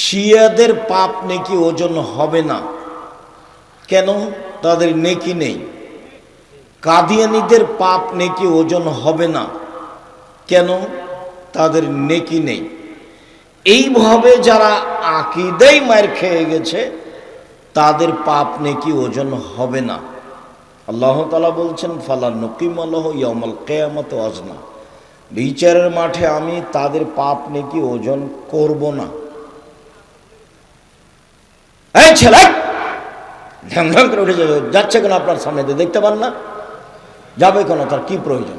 শিয়াদের পাপ নেকি ওজন হবে না কেন? তাদের নেকি নেই। কাদিয়ানীদের পাপ নেকি ওজন হবে না কেন? তাদের নেকি নেই। এইভাবে যারা আকীদায় মার খেয়ে গেছে তাদের পাপ নেকি ওজন হবে না। আল্লাহ তাআলা বলছেন, ফালা নুকিমু লাহু ইয়াউমাল কিয়ামাতি ওয়াজনা, বিচারের মাঠে আমি তাদের পাপ নেকি ওজন করব না। এই ছেলে ঢং ঢং করে উঠে যাচ্ছে কেন? আপনার সামনে দিয়ে দেখতে পান না? যাবে কেন? তার কি প্রয়োজন?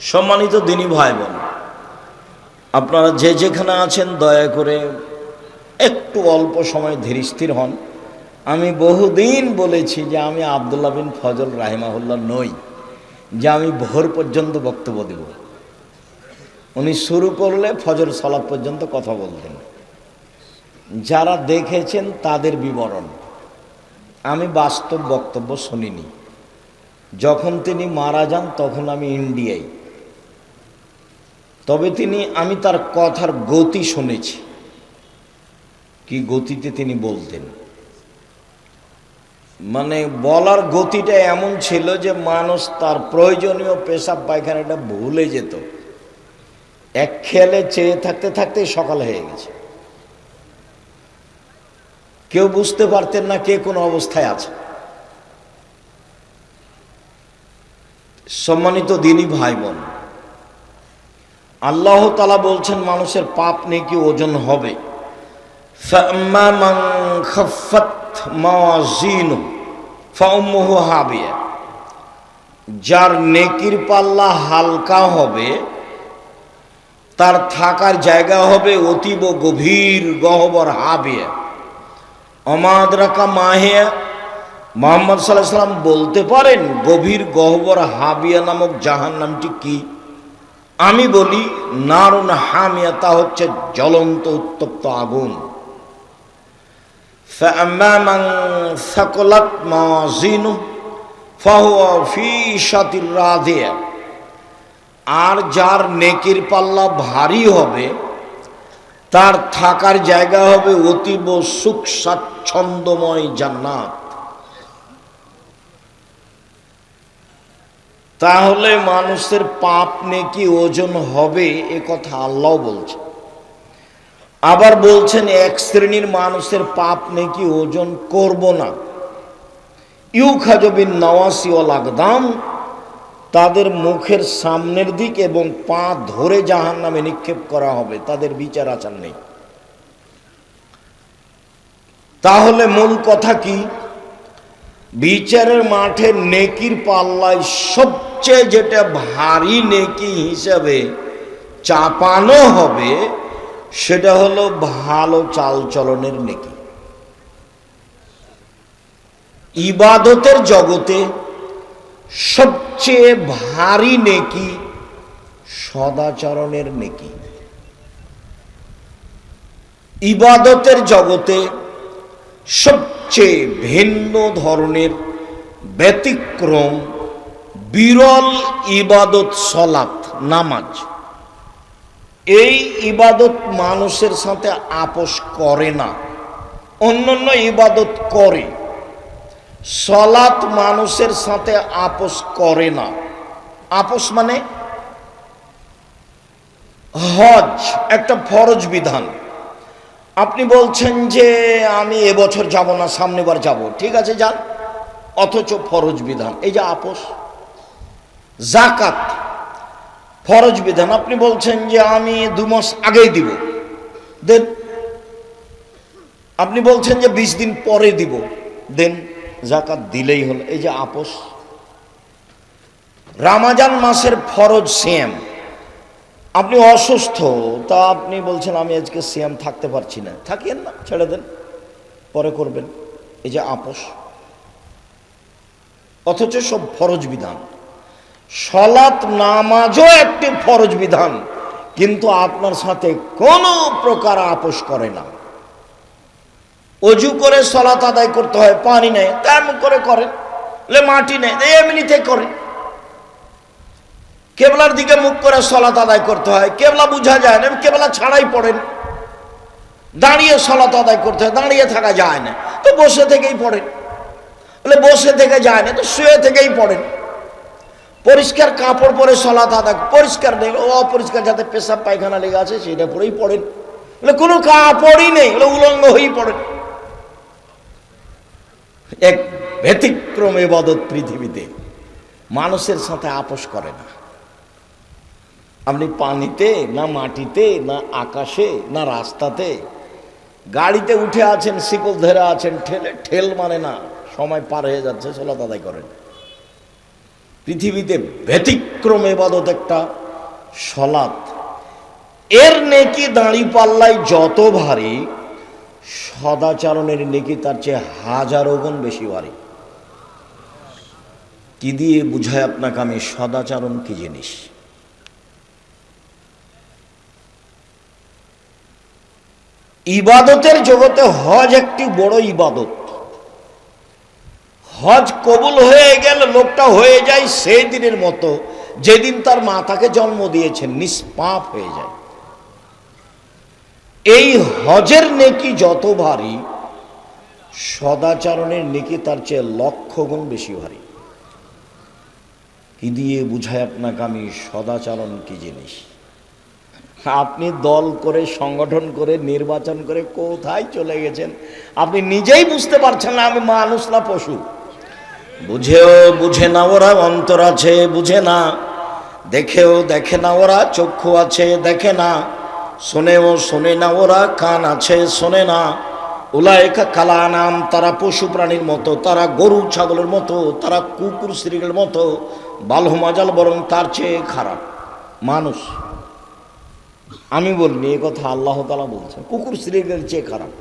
সম্মানিত দিনী ভাই বোন, আপনারা যে যেখানে আছেন দয়া করে একটু অল্প সময় ধীর স্থির হন। আমি বহুদিন বলেছি যে আমি আব্দুল্লাহ বিন ফজল রাহিমাহুল্লাহ নই যে আমি ভোর পর্যন্ত বক্তব্য দেব। উনি শুরু করলে ফজর সালাত পর্যন্ত কথা বলতেন। যারা দেখেছেন তাদের বিবরণ, আমি বাস্তব বক্তব্য শুনিনি। যখন তিনি মারা যান তখন আমি ইন্ডিয়ায়, তবে আমি তার কথার গতি শুনেছি, কি গতিতে তিনি বলতেন। মানে বলার গতিটা এমন ছিল যে মানুষ তার প্রয়োজনীয় পেশাব পায়খানাটা ভুলে যেত। এক খেয়ালে চেয়ে থাকতে থাকতে সকাল হয়ে গেছে, কেউ বুঝতে পারতেন না কে কোন অবস্থায় আছে। সম্মানিত দিনী ভাই বোন, আল্লাহ তাআলা বলছেন মানুষের পাপ নেকি ওজন হবে। ফাম্মা মান খাফফাত মাওয়াজিনু ফাউম্মুহু হাবিয়া, যার নেকির পাল্লা হালকা হবে তার থাকার জায়গা হবে অতীব গভীর গহ্বর হাবিয়া। অমাদ্রাকা মাহিয়া, মুহাম্মদ সাল্লাল্লাহু আলাইহি ওয়াসাল্লাম বলতে পারেন গভীর গহ্বর হাবিয়া নামক জাহান্নামটি কি? আমি বলি নারুন হামিয়া, তা হচ্ছে জ্বলন্ত উত্তপ্ত আগুন। ফাআম্মা মান সাকালাত মাওয়াজিনুহু ফাহুয়া ফি ঈশাতির রাদিয়া, আর যার নেকির পাল্লা ভারী হবে তার থাকার জায়গা হবে অতীব সুখ স্বাচ্ছন্দ্যময় জান্নাত। তাহলে মানুষের পাপ নেকি ওজন হবে, এ কথা আল্লাহ বলছে। আবার বলছেন এক শ্রেণীর মানুষের পাপ নেকি ওজন করব না। ইউখাযু বিন নাওয়াসি ওয়াল আকদাম, তাদের মুখের সামনের দিক এবং পা ধরে জাহান্নামে নিক্ষেপ করা হবে, তাদের বিচার আচার নেই। তাহলে মূল কথা কি? বিচারের মাঠে নেকির পাল্লায় সবচেয়ে যেটা ভারী নেকি হিসাবে চাপানো হবে সেটা হলো ভালো চালচলনের নেকি। ইবাদতের জগতে সবচেয়ে ভারী নেকি সদাচরণের নেকি। ইবাদতের জগতে সবচেয়ে ভিন্ন ধরনের ব্যতিক্রম বিরল ইবাদত সালাত, নামাজ। এই ইবাদত মানুষের সাথে আপোষ করে না, অন্যান্য ইবাদত করে। সালাত মানুষের সাথে আপোষ করে না। আপোষ মানে হজ একটা ফরজ বিধান, আপনি বলছেন যে আমি এবছর যাব না, সামনেবার যাব, ঠিক আছে যান, অথচ ফরজ বিধান, এই যে আপোষ। যাকাত ফরজ বিধান, আপনি বলছেন যে আমি 2 মাস আগেই দিব, দেন। আপনি বলছেন যে 20 দিন পরে দিব, দেন, যাকাত দিলেই হলো, এই যে আপোষ। রমজান মাসের ফরজ সিয়াম, আপনি অসুস্থ, তা আপনি বলছেন আমি আজকে সিয়াম থাকতে পারছি না, থাকিয়েন না, ছেড়ে দেন, পরে করবেন, এই যে আপোষ। অথচ সব ফরজ বিধান। সালাত নামাজও একটি ফরজ বিধান, কিন্তু আপনার সাথে কোনো প্রকার আপোষ করে না। অজু করে সালাত আদায় করতে হয়, পানি নেই, তেমন করে করেন, মাটি নেই, এমনিতে করেন। কেবলার দিকে মুখ করে সালাত আদায় করতে হয়, কেবলা বোঝা যায় না, কেবলা ছাড়াই পড়েন। দাঁড়িয়ে সালাত আদায় করতে হয়, দাঁড়িয়ে থাকা যায় না, তো বসে থেকেই পড়েন। বলে বসে থেকে যায় না, তো শুয়ে থেকেই পড়েন। পরিষ্কার কাপড় পরে সালাত আদায়, পরিষ্কার নেই, অপরিষ্কার যাতে পেশাব পায়খানা লেগে আছে সেটা পরেই পড়েন। বলে কোনো কাপড়ই নেই, বলে উলঙ্গ হয়েই পড়েন। এক ব্যতিক্রম ইবাদত পৃথিবীতে মানুষের সাথে আপোষ করে না। আপনি পানিতে না মাটিতে না আকাশে না রাস্তাতে, গাড়িতে উঠে আছেন, শিকল ধরে আছেন, ঠেল মানে না, সময় পার হয়ে যাচ্ছে, সালাত আদায় করেন। পৃথিবীতে ব্যতিক্রম ইবাদত একটা সালাত। এর নেকি দাঁড়ি পাল্লায় যত ভারী, সদাচরণের নেকি তার চেয়ে হাজারো গুণ বেশি ভারী। কি দিয়ে বুঝায় আপনাকে আমি সদাচরণ কি জিনিস? ইবাদতের জগতে হজ একটি বড় ইবাদত। হজ কবুল হয়ে গেল, লোকটা হয়ে যায় সেই দিনের মতো যেদিন তার মাতাকে জন্ম দিয়েছেন, নিষ্পাপ হয়ে যায়। এই হজের নেকি যত ভারী, সদাচরণের নেকি তার চেয়ে লক্ষ গুণ বেশি ভারী। কি দিয়ে বুঝায় আপনাকে আমি সদাচরণ কি জিনিস? আপনি দল করে, সংগঠন করে, নির্বাচন করে কোথায় চলে গেছেন আপনি নিজেই বুঝতে পারছেন না। আমি মানুষ না পশু? বুঝেও বুঝে না ওরা, অন্তর আছে বুঝে না, দেখেও দেখে না ওরা, চক্ষু আছে দেখে না, শোনেও শোনে না ওরা, কান আছে শোনে না। উলায়েকা কালা নাম, তারা পশু প্রাণীর মতো, তারা গরু ছাগলের মতো, তারা কুকুর শ্রীগের মতো, বালহমাজাল, বরং তার চেয়ে খারাপ মানুষ। আমি বলিনি, এ কথা আল্লাহ তাআলা বলছেন, কুকুর শ্রীগের চেয়ে খারাপ।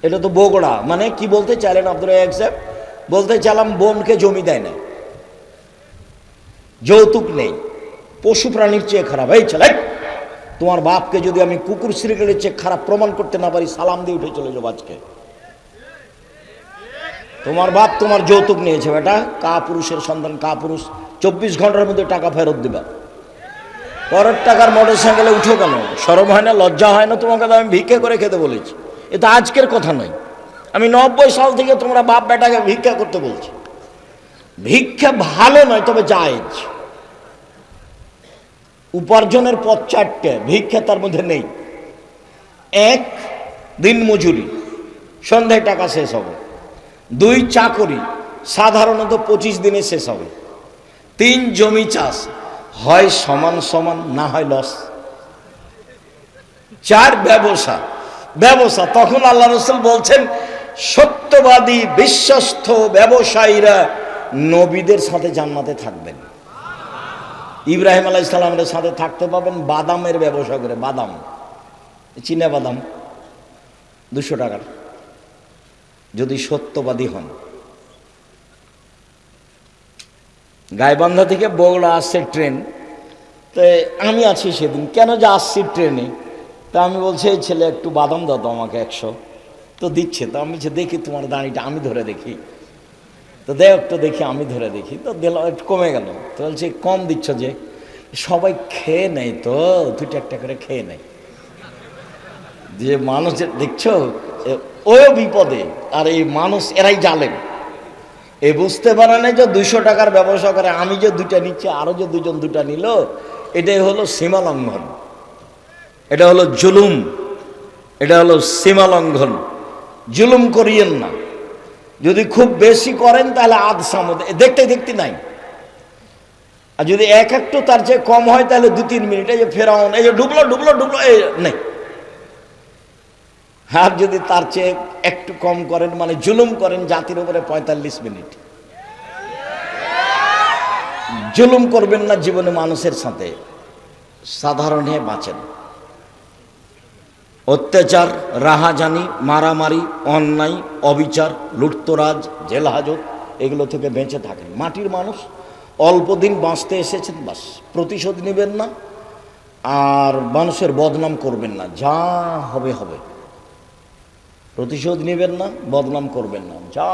এটা তো বগড়া, মানে কি বলতে চাইলেন আব্দুল রাজ্জাক সাহেব? বলতে চাইলাম বোনকে জমি দেয় না, যৌতুক নেই, পশু প্রাণীর চেয়ে খারাপ। এই ছেলে, তোমার বাপকে যদি আমি কুকুর শ্রীগের চেয়ে খারাপ প্রমাণ করতে না পারি, সালাম দিয়ে উঠে চলে যাবো আজকে। তোমার বাপ তোমার যৌতুক নিয়েছে বেটা, কা পুরুষের সন্তান, কা পুরুষ, 24 ঘন্টার মধ্যে টাকা ফেরত দিবা। পরের টাকার মোটর সাইকেলে উঠো কেন? শরম হয় না, লজ্জা হয় না তোমাকে? আমি ভিক্ষা করে খেতে বলেছি, এটা আজকের কথা নয়। আমি 90 সাল থেকে তোমরা বাপ বেটাকে ভিক্ষা করতে বলছি। ভিক্ষা ভালো নয়, তবে জায়েজ। উপার্জনের পথ 4টে, ভিক্ষা তার মধ্যে নেই। 1, দিন মজুরি, সন্ধ্যায় টাকা শেষ হবে। 2, চাকরি, সাধারণত 25 দিনে শেষ হবে। 3, জমি চাষ, হয় সমান সমান, না হয় লস। 4, ব্যবসা। ব্যবসা, তখন আল্লাহ রাসূল বলছেন সত্যবাদী বিশ্বস্ত ব্যবসায়ীরা নবীদের সাথে জান্নাতে থাকবেন। ইব্রাহিম আলাইহিস সালামের সাথে থাকতে পাবেন বাদামের ব্যবসা করে। বাদাম, চীনা বাদাম 200 টাকার, যদি সত্যবাদী হন। গাইবান্ধা থেকে বগুড়া আসছে ট্রেন, তো আমি আছি সেদিন, কেন যে আসছি ট্রেনে, তা আমি বলছি এই ছেলে একটু বাদাম দাও তো আমাকে 100। তো দিচ্ছে, তো আমি দেখি তোমার দাঁড়িটা আমি ধরে দেখি, তো দেখ একটু দেখি, আমি ধরে দেখি, তো দিলাম, একটু কমে গেল। তো বলছে কম দিচ্ছ যে? সবাই খেয়ে নেয় তো, 2টা একটা করে খেয়ে নেয়। যে মানুষের দেখছো ওই বিপদে, আর এই মানুষ এরাই জালেম। এ বুঝতে পারে না যে 200 টাকার ব্যবসা করে, আমি যে 2টা নিচ্ছি, আরো যে 2জন 2টা নিল, এটাই হলো সীমা লঙ্ঘন, এটা হলো জুলুম, এটা হলো সীমা লঙ্ঘন। জুলুম করিয়েন না। যদি খুব বেশি করেন তাহলে আধ সামুদ, দেখতে দেখতে নাই। আর যদি একটু তার চেয়ে কম হয় তাহলে 2-3 মিনিট, এই যে ফেরাউন, এই যে ডুবলো ডুবলো ডুবলো, এই নেই। আর যদি তার চেয়ে একটু কম করেন, মানে জুলুম করেন জাতির উপরে, 45 মিনিট। জুলুম করবেন না জীবনে মানুষের সাথে, সাধারণ হয়ে বাঁচেন। অত্যাচার, রাহাজানি, মারামারি, অন্যায়, অবিচার, লুটতরাজ, জেল হাজত, এগুলো থেকে বেঁচে থাকেন। মাটির মানুষ, অল্প দিন বাঁচতে এসেছেন, বাস। প্রতিশোধ নেবেন না, আর মানুষের বদনাম করবেন না, যা হবে হবে। প্রতিশোধ নেবেন না, বদনাম করবেন না, যা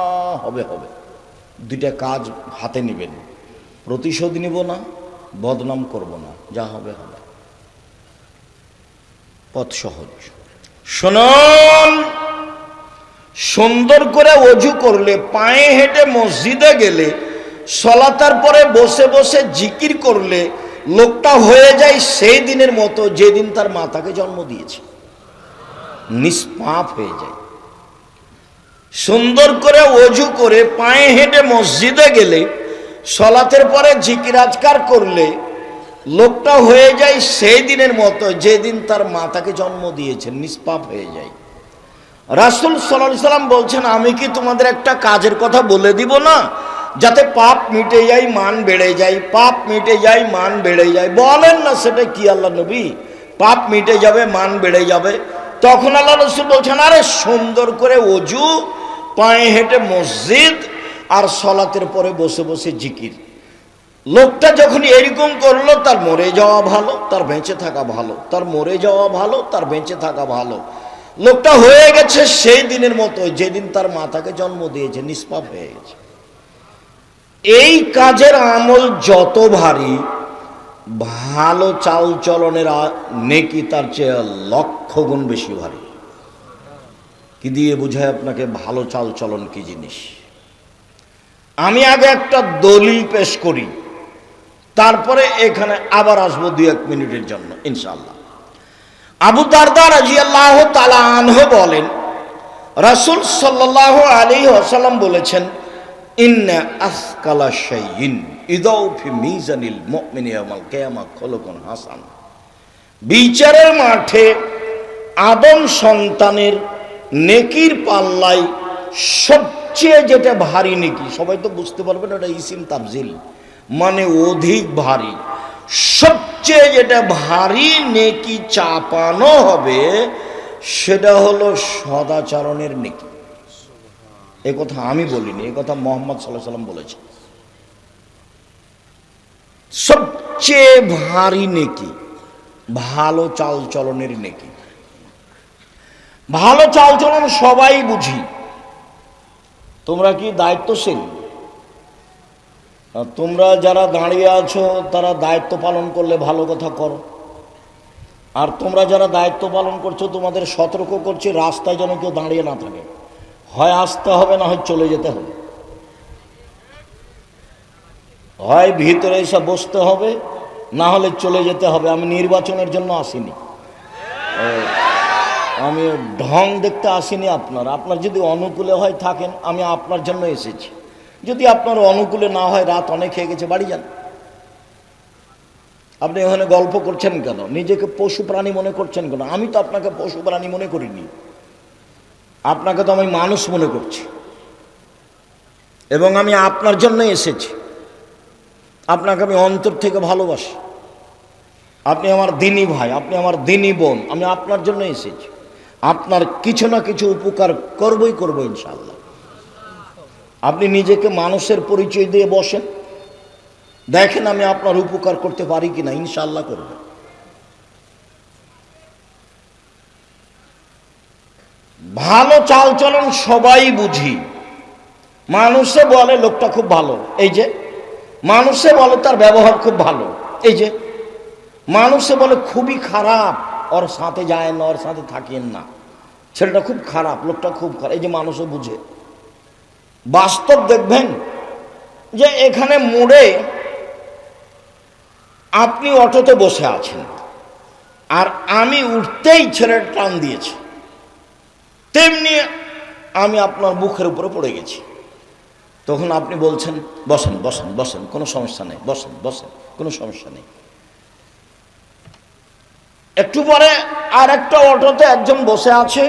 হবে হবে। 2টা কাজ হাতে নেবেন, প্রতিশোধ নিব না, বদনাম করব না, যা হবে হবে, পথ সহজ। শুনুন, সুন্দর করে ওযু করলে, পায়ে হেঁটে মসজিদে গেলে, সলাতার পরে বসে বসে জিকির করলে লোকটা হয়ে যায় সেই দিনের মতো যেদিন তার মাতাকে জন্ম দিয়েছে, নিষ্পাপ হয়ে যায়। সুন্দর করে ওযু করে পায়ে হেঁটে মসজিদে গেলে, সলাতের পরে জিকির আজকার করলে লোকটা হয়ে যায় সেই দিনের মতো যেদিন তার মাতাকে জন্ম দিয়েছে, নিষ্পাপ হয়ে যায়। রাসূল সাল্লাল্লাহু আলাইহি সাল্লাম বলছেন, আমি কি তোমাদের একটা কাজের কথা বলে দিব না, যাতে পাপ মিটে যায়, মান বেড়ে যায়, পাপ মিটে যায়, মান বেড়ে যায়। বলেন না সেটা কি আল্লাহ নবী? পাপ মিটে যাবে, মান বেড়ে যাবে। তখন আল্লাহ রাসূল বলছেন, আরে সুন্দর করে ওযু, পায়ে হেঁটে মসজিদ, আর সলাতের পরে বসে বসে জিকির। লোকটা যখন এরকম করলো, তার মরে যাওয়া ভালো, তার বেঁচে থাকা ভালো, তার মরে যাওয়া ভালো, তার বেঁচে থাকা ভালো। লোকটা হয়ে গেছে সেই দিনের মতো যেদিন তার মাতাকে জন্ম দিয়েছে, নিষ্পাপ হয়ে গেছে। এই কাজের আমল যত ভারী, ভালো চাল চলনের নেকি তার চেয়ে লক্ষ গুণ বেশি ভারী। কি দিয়ে বুঝায় আপনাকে ভালো চাল চলন কি জিনিস? আমি আগে একটা দলিল পেশ করি, তারপরে এখানে আবার আসবো 2-1 মিনিটের জন্য ইনশাআল্লাহ। আবু দারদা রাদিয়াল্লাহু তাআলা আনহু বলেন, রাসূল সাল্লাল্লাহু আলাইহি ওয়াসাল্লাম বলেছেন, ইন্না আসকালা শাইইন ইদাউ ফি মিজানিল মুমিনি ইয়াউমাল কিয়ামাহ খুলুকুন হাসান। বিচারের মাঠে আদম সন্তানের নেকির পাল্লায় সবচেয়ে যেটা ভারী নেকি, সবাই তো বুঝতে পারবেন এটা ইসিম তাফজিল, মানে অধিক ভারী। সবচেয়ে যেটা ভারী নেকি চাপানো হবে সেটা হলো সদাচরণের নেকি। এ কথা আমি বলিনি, এ কথা মুহাম্মদ সাল্লাল্লাহু আলাইহি ওয়াসাল্লাম বলেছেন। সবচেয়ে ভারী নেকি ভালো চাল চলনের নেকি। ভালো চাল চলন সবাই বুঝি। তোমরা কি দায়িত্বশীল? তোমরা যারা দাঁড়িয়ে আছো তারা দায়িত্ব পালন করলে ভালো কথা করো, আর তোমরা যারা দায়িত্ব পালন করছো তোমাদের সতর্ক করছি রাস্তায় যেন কেউ দাঁড়িয়ে না থাকে, হয় আসতে হবে না হয় চলে যেতে হবে, হয় ভিতরে এসে বসতে হবে না হলে চলে যেতে হবে। আমি নির্বাচনের জন্য আসিনি, আমি ঢং দেখতে আসিনি। আপনার যদি অনুকূলে হয় থাকেন, আমি আপনার জন্য এসেছি। যদি আপনার অনুকূলে না হয়, রাত অনেক হয়ে গেছে, বাড়ি যান। আপনি এখানে গল্প করছেন কেন? নিজেকে পশু প্রাণী মনে করছেন কেন? আমি তো আপনাকে পশু প্রাণী মনে করিনি, আপনাকে তো আমি মানুষ মনে করছি, এবং আমি আপনার জন্য এসেছি। আপনাকে আমি অন্তর থেকে ভালোবাসি, আপনি আমার দিনী ভাই, আপনি আমার দিনী বোন। আমি আপনার জন্য এসেছি, আপনার কিছু না কিছু উপকার করবই করবো ইনশাআল্লাহ। আপনি নিজেকে মানুষের পরিচয় দিয়ে বসেন, দেখেন আমি আপনার উপকার করতে পারি কিনা, ইনশাআল্লাহ করব। ভালো চাল চলন সবাই বুঝি। মানুষে বলে লোকটা খুব ভালো, এই যে মানুষে বলে তার ব্যবহার খুব ভালো, এই যে মানুষে বলে খুবই খারাপ, ওর সাথে যায় না, ওর সাথে থাকেন না, ছেলেটা খুব খারাপ, লোকটা খুব খারাপ, এই যে মানুষও বুঝে। বাস্তব দেখবেন যে এখানে মোড়ে আপনি অটোতে বসে আছেন, আর আমি উঠতেই ছেলেটা টান দিয়েছি, তেমনি আমি আপনার মুখের উপরে পড়ে গেছি। তখন আপনি বলছেন বসেন বসেন বসেন, কোনো সমস্যা নেই, বসেন বসেন, কোনো সমস্যা নেই। একটু পরে আর একটা অটোতে একজন বসে আছে,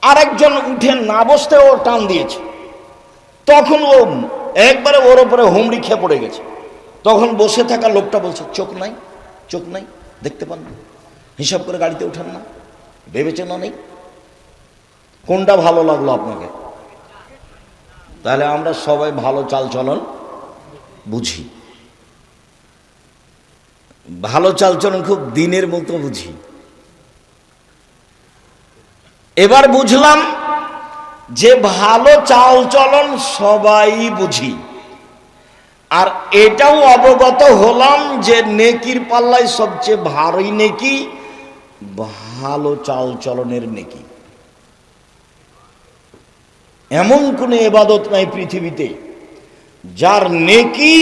আর একজন উঠে না বসতে ও টান দিয়েছে। তখন ও একবারে ওর উপরে হুমড়ি খেয়ে পড়ে গেছে। তখন বসে থাকা লোকটা বলছে, চোখ নাই, চোখ নাই, দেখতে পান না, হিসাব করে গাড়িতে উঠান না, ভেবেচেনা নেই। কোনটা ভালো লাগলো আপনাকে? তাহলে আমরা সবাই ভালো চাল চলন বুঝি, ভালো চাল চলন খুব দিনের মতো বুঝি। এবার বুঝলাম যে ভালো চাল চলন সবাই বুঝি, আর এটাও অবগত হলাম যে নেকির পাল্লায় সবচেয়ে ভারী নেকি ভালো চাল চলনের নেকি। এমন কোনো ইবাদত নাই পৃথিবীতে যার নেকি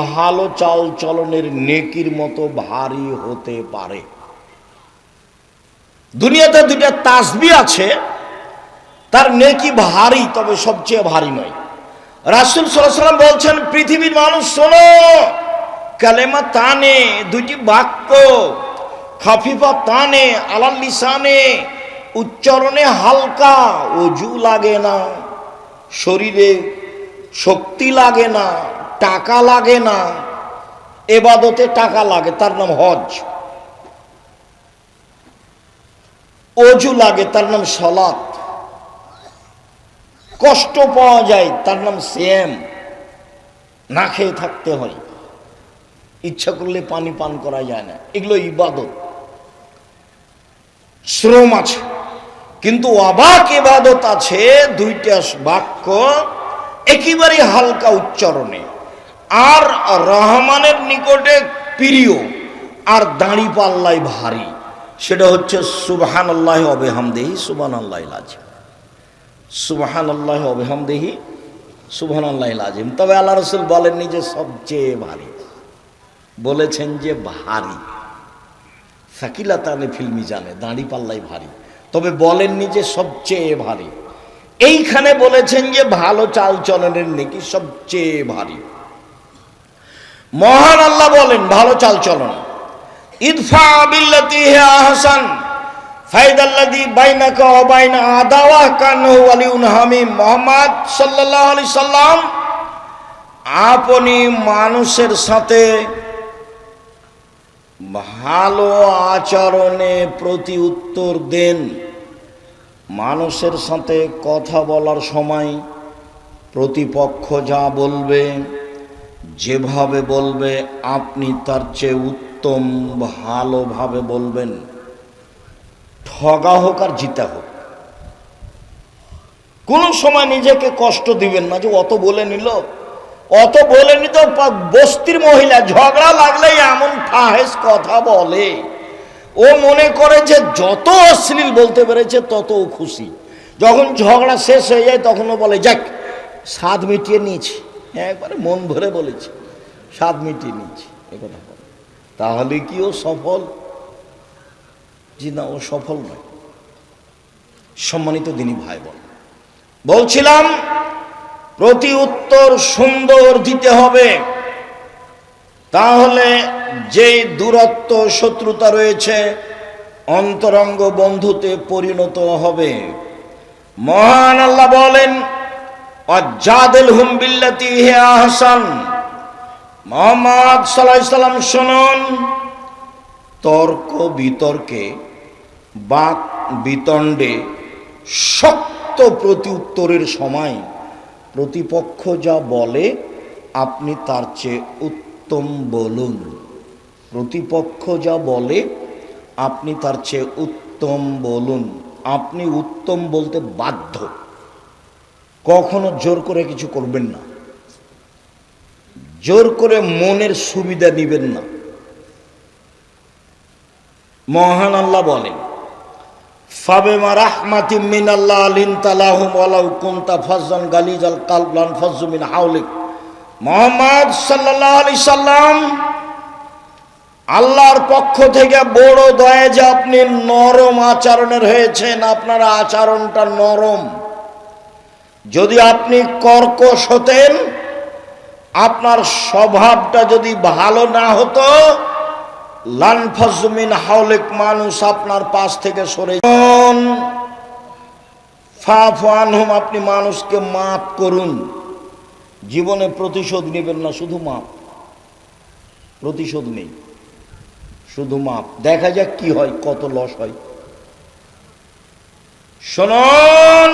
ভালো চাল চলনের নেকির মতো ভারী হতে পারে। দুনিয়াতে দুইটা তাসবিহ আছে, তার নেকি ভারী, তবে সবচেয়ে ভারী নয়। রাসূল সাল্লাল্লাহু আলাইহি ওয়াসাল্লাম বলছেন, পৃথিবীর মানুষ শোনো, কালেমা তানে, দুইটি বাক্য, খাফিফা তানে আলাল লিসানে, উচ্চারণে হালকা, ওযু লাগে না, শরীরে শক্তি লাগে না, টাকা লাগে না। ইবাদতে টাকা লাগে, তার নাম হজ। ওযু লাগে, তার নাম সালাত। কষ্ট পাওয়া যায়, তার নাম সিয়াম, না খেয়ে থাকতে হয়, ইচ্ছা করলে পানি পান করা যায় না। এগুলো ইবাদত, শ্রম আছে। কিন্তু অবাক ইবাদত আছে, দুইটা বাক্য একেবারে হালকা উচ্চারণে, আর রহমানের নিকটে প্রিয়, আর দাঁড়ি পাল্লায় ভারী। সেটা হচ্ছে সুবহানাল্লাহি ওয়া বিহামদিহি সুবহানাল্লাহিল আযীম। সুবহানাল্লাহি ওয়া বিহামদিহি সুবহানাল্লাহিল আযীম। তবে আল্লাহ রাসূল বলেননি যে সবচেয়ে ভারী, বলেছেন যে ভারী। সাকিলাতানে ফিল মিজানে, দাঁড়ি পাল্লাই ভারী, তবে বলেননি যে সবচেয়ে ভারী। এইখানে বলেছেন যে ভালো চাল চলনের নেকি সবচেয়ে ভারী। মহান আল্লাহ বলেন ভালো চাল চলন, ইদফা বিল্লাতি হিয়া আহসান ফাইদাল্লাযী বাইনাকা ওয়া বাইনা আদাওয়া কান্নাহু ওয়ালিউন হামিম। মুহাম্মদ সাল্লাল্লাহু আলাইহি সাল্লাম আপনি মানুষের সাথে ভালো আচরণে প্রতি উত্তর দেন। মানুষের সাথে কথা বলার সময় প্রতিপক্ষ যা বলবে, যেভাবে বলবে, আপনি তার চেয়ে উত্তম ভালোভাবে বলবেন। ঠগা হোক আর জিতা হোক, কোন সময় নিজেকে কষ্ট দিবেন না যে অত বলে নিল, অত বলে নিত। বস্তির মহিলা ঝগড়া লাগলেই এমন ফাহেস কথা বলে, ও মনে করে যে যত অশ্লীল বলতে পেরেছে তত খুশি। যখন ঝগড়া শেষ হয়ে যায় তখনও বলে যাক স্বাদ মিটিয়ে নিয়েছি, একবারে মন ভরে বলেছি, স্বাদ মিটিয়ে নিয়েছি, এ কথা বলে। তাহলে কি ও সফল? জি না, ও সফল নয়। সম্মানিত দিনী ভাই বোন, বলছিলাম প্রতি উত্তর সুন্দর দিতে হবে, তাহলে যে দূরত্ব শত্রুতা রয়েছে অন্তরঙ্গ বন্ধুতে পরিণত হবে। মহান আল্লাহ বলেন, ওয়াজাদিলহুম বিল্লাতি হিয়া আহসান। মুহাম্মদ সাল্লাল্লাহু আলাইহি সাল্লাম শুনুন, তর্ক বিতর্কে, বাক বিতণ্ডে, শক্ত প্রতি উত্তরের সময় প্রতিপক্ষ যা বলে আপনি তার চেয়ে উত্তম বলুন। প্রতিপক্ষ যা বলে আপনি তার চেয়ে উত্তম বলুন। আপনি উত্তম বলতে বাধ্য, কখনো জোর করে কিছু করবেন না, জোর করে মনের সুবিধা নিবেন না। মহান আল্লাহ বলেন, ফাবিমা রাহমাতিম মিনাল্লাহ লিনতা লাহুম ওয়ালাউ কুনতা ফাজ্জান গালিজাল কলব লানফাজ্জু মিন হাওলিক। মুহাম্মদ সাল্লাল্লাহু আলাইহি সাল্লাম, আল্লাহর পক্ষ থেকে বড় দয়া যে আপনি নরম আচরণের হয়েছেন, আপনার আচরণটা নরম। যদি আপনি কর্কশ হতেন, আপনার স্বভাবটা যদি ভালো না হতো, লানফাজ্জু মিন হাওলিক, মানুষ আপনার পাশ থেকে সরে যান। ফাফু আনহুম, আপনি মানুষকে মাফ করুন। জীবনে প্রতিশোধ নেবেন না, শুধু মাপ। প্রতিশোধ নেই, শুধু মাপ। দেখা যাক কি হয়, কত লস হয়। শুনুন,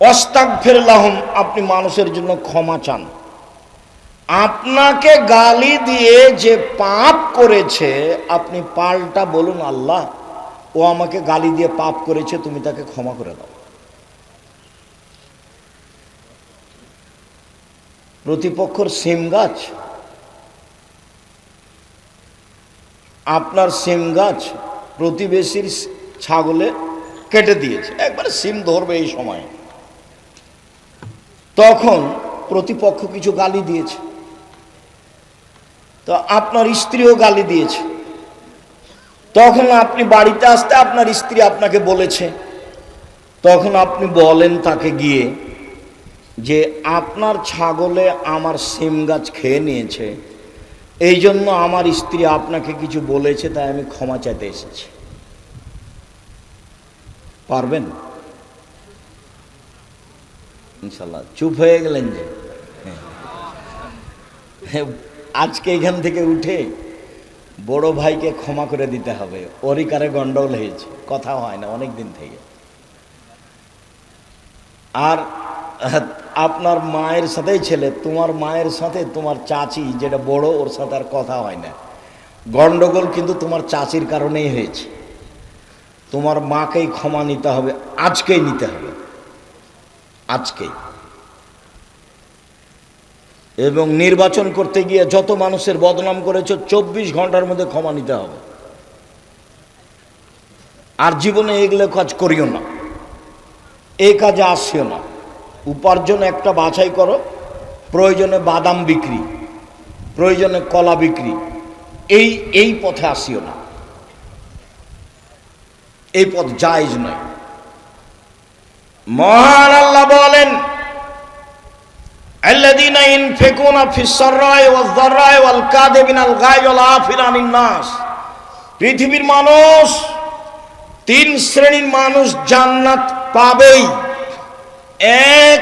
ওয়াস্তাগফির লাহুম, আপনি মানুষের জন্য ক্ষমা চান। আপনাকে গালি দিয়ে যে পাপ করেছে, আপনি পাল্টা বলুন, আল্লাহ ও আমাকে গালি দিয়ে পাপ করেছে, তুমি তাকে ক্ষমা করে দাও। প্রতিপক্ষর সিম গাছ, আপনার সিম গাছ প্রতিবেশীর ছাগলে কেটে দিয়েছে, একবারে সিম ধরবে এই সময়, তখন প্রতিপক্ষ কিছু গালি দিয়েছে, তো আপনার স্ত্রীও গালি দিয়েছে, তখন আপনি বাড়িতে আসতে আপনার স্ত্রী আপনাকে বলেছে, তখন আপনি বলেন তাকে গিয়ে যে আপনার ছাগলে আমার সিম গাছ খেয়ে নিয়েছে, এই জন্য আমার স্ত্রী আপনাকে কিছু বলেছে, তাই আমি ক্ষমা চাইতে এসেছি। পারবেন? ইনশাল্লাহ। চুপ হয়ে গেলেন যে? আজকে এখান থেকে উঠে বড় ভাইকে ক্ষমা করে দিতে হবে, ওরই কারে গন্ডগোল হয়েছে, কথা হয় না অনেক দিন থেকে। আর আপনার মায়ের সাথেই ছেলে, তোমার মায়ের সাথে তোমার চাচি যেটা বড়, ওর সাথে আর কথা হয় না, গন্ডগোল কিন্তু তোমার চাচির কারণেই হয়েছে। তোমার মাকেই ক্ষমা নিতে হবে, আজকেই নিতে হবে, আজকেই। এবং নির্বাচন করতে গিয়ে যত মানুষের বদনাম করেছ 24 ঘন্টার মধ্যে ক্ষমা নিতে হবে। আর জীবনে এগুলো কাজ করিও না, এই কাজে আসিও না। উপার্জন একটা বাছাই করো, প্রয়োজনে বাদাম বিক্রি, প্রয়োজনে কলা বিক্রি, এই পথে আসিও না, এই পথ জায়েজ নয়। মহান আল্লাহ বলেন, আল্লাযীনা ইনফিকুনা ফিস সাররাই ওয়াজ যাররাই ওয়াল কাযিবিনাল গায়জ ওয়াল আফিনা আনিন নাস। পৃথিবীর মানুষ, 3 শ্রেণীর মানুষ জান্নাত পাবেই। এক,